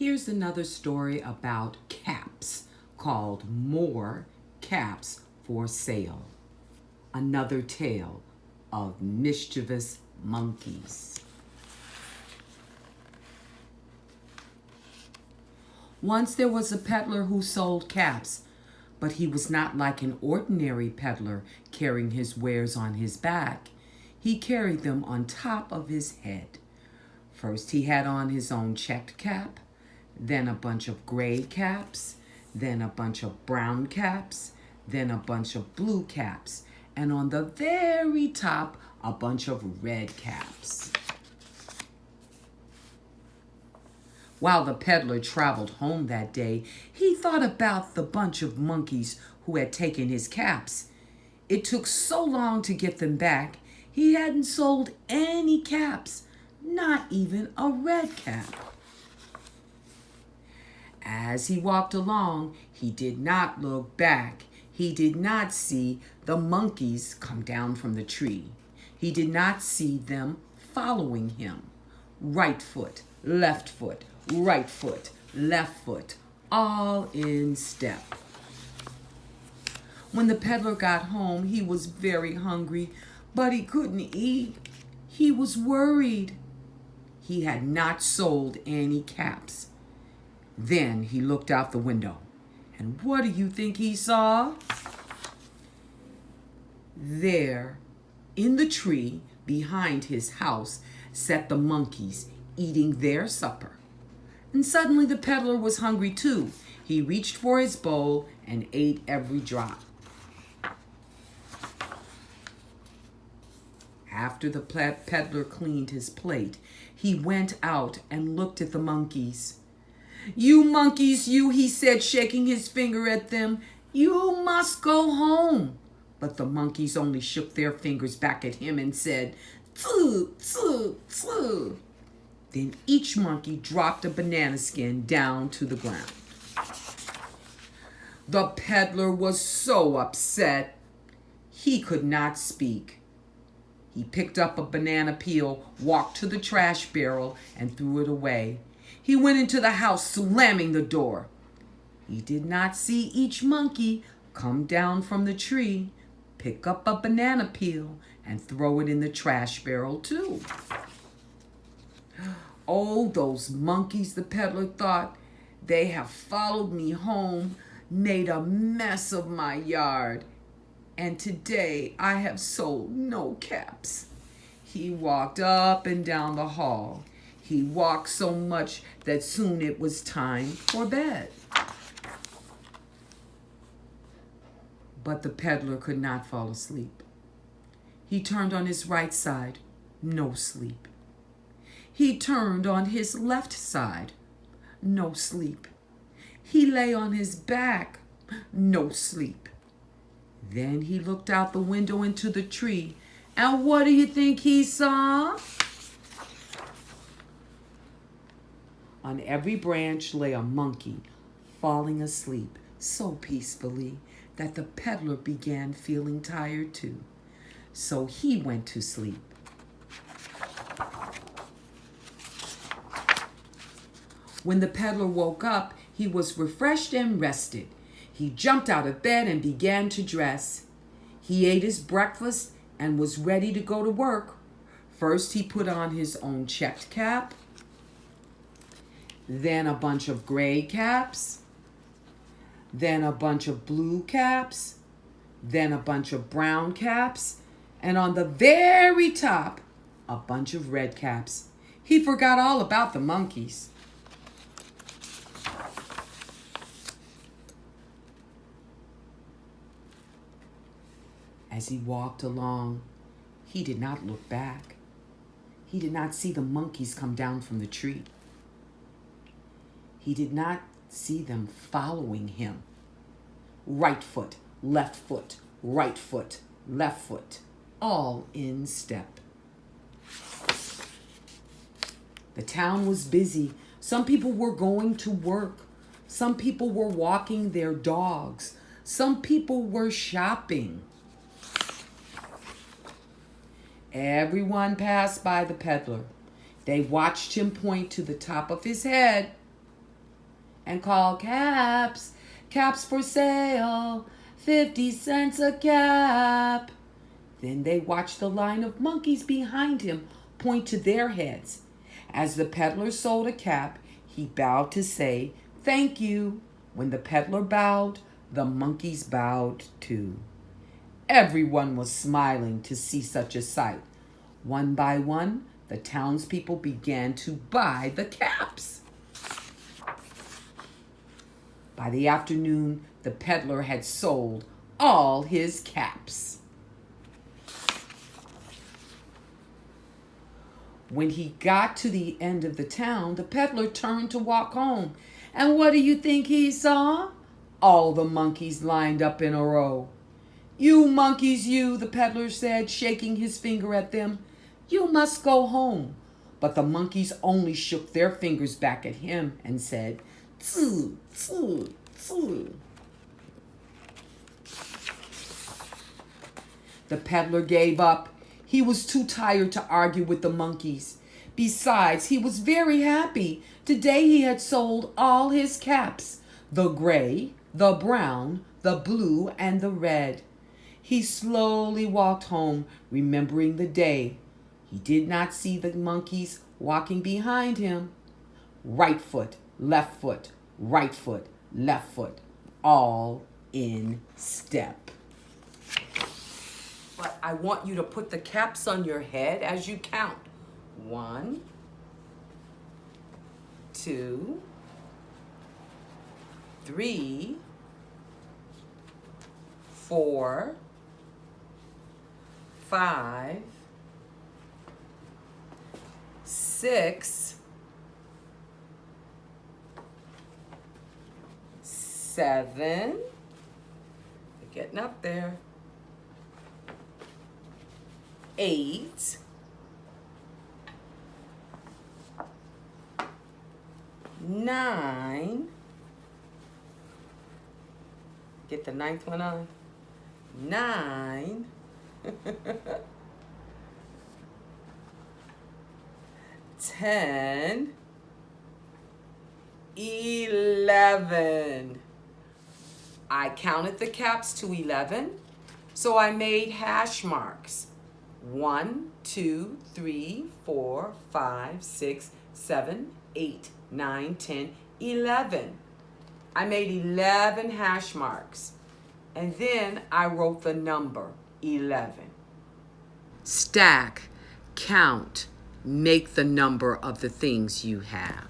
Here's another story about caps called More Caps for Sale. Another tale of mischievous monkeys. Once there was a peddler who sold caps, but he was not like an ordinary peddler carrying his wares on his back. He carried them on top of his head. First he had on his own checked cap, then a bunch of gray caps, then a bunch of brown caps, then a bunch of blue caps, and on the very top, a bunch of red caps. While the peddler traveled home that day, he thought about the bunch of monkeys who had taken his caps. It took so long to get them back, he hadn't sold any caps, not even a red cap. As he walked along, he did not look back. He did not see the monkeys come down from the tree. He did not see them following him. Right foot, left foot, right foot, left foot, all in step. When the peddler got home, he was very hungry, but he couldn't eat. He was worried. He had not sold any caps. Then he looked out the window, and what do you think he saw? There, in the tree behind his house, sat the monkeys eating their supper. And suddenly the peddler was hungry too. He reached for his bowl and ate every drop. After the peddler cleaned his plate, he went out and looked at the monkeys. "You monkeys, you," he said, shaking his finger at them, "you must go home." But the monkeys only shook their fingers back at him and said, "Tsu, tsu, tsu." Then each monkey dropped a banana skin down to the ground. The peddler was so upset, he could not speak. He picked up a banana peel, walked to the trash barrel, and threw it away. He went into the house, slamming the door. He did not see each monkey come down from the tree, pick up a banana peel, and throw it in the trash barrel too. Oh, those monkeys, the peddler thought. They have followed me home, made a mess of my yard, and today I have sold no caps. He walked up and down the hall. He walked so much that soon it was time for bed. But the peddler could not fall asleep. He turned on his right side, no sleep. He turned on his left side, no sleep. He lay on his back, no sleep. Then he looked out the window into the tree, and what do you think he saw? On every branch lay a monkey, falling asleep so peacefully that the peddler began feeling tired too. So he went to sleep. When the peddler woke up, he was refreshed and rested. He jumped out of bed and began to dress. He ate his breakfast and was ready to go to work. First, he put on his own checked cap, then a bunch of gray caps, then a bunch of blue caps, then a bunch of brown caps, and on the very top, a bunch of red caps. He forgot all about the monkeys. As he walked along, he did not look back. He did not see the monkeys come down from the tree. He did not see them following him. Right foot, left foot, right foot, left foot, all in step. The town was busy. Some people were going to work. Some people were walking their dogs. Some people were shopping. Everyone passed by the peddler. They watched him point to the top of his head. and called, "Caps, caps for sale, 50 cents a cap." Then they watched the line of monkeys behind him point to their heads. As the peddler sold a cap, he bowed to say, "Thank you." When the peddler bowed, the monkeys bowed too. Everyone was smiling to see such a sight. One by one, the townspeople began to buy the caps. By the afternoon, the peddler had sold all his caps. When he got to the end of the town, the peddler turned to walk home. And what do you think he saw? All the monkeys lined up in a row. "You monkeys, you," the peddler said, shaking his finger at them. "You must go home." But the monkeys only shook their fingers back at him and said, "Tsu, tsu, tsu." The peddler gave up. He was too tired to argue with the monkeys. Besides, he was very happy. Today he had sold all his caps, the gray, the brown, the blue, and the red. He slowly walked home, remembering the day. He did not see the monkeys walking behind him. Right foot, left foot, right foot, left foot, all in step. But I want you to put the caps on your head as you count. 1, 2, 3, 4, 5, 6, 7. You're getting up there. 8, 9. Get the 9th one on. 9. 10. 11. I counted the caps to 11, so I made hash marks. 1, 2, 3, 4, 5, 6, 7, 8, 9, 10, 11. I made 11 hash marks. And then I wrote the number 11. Stack, count, make the number of the things you have.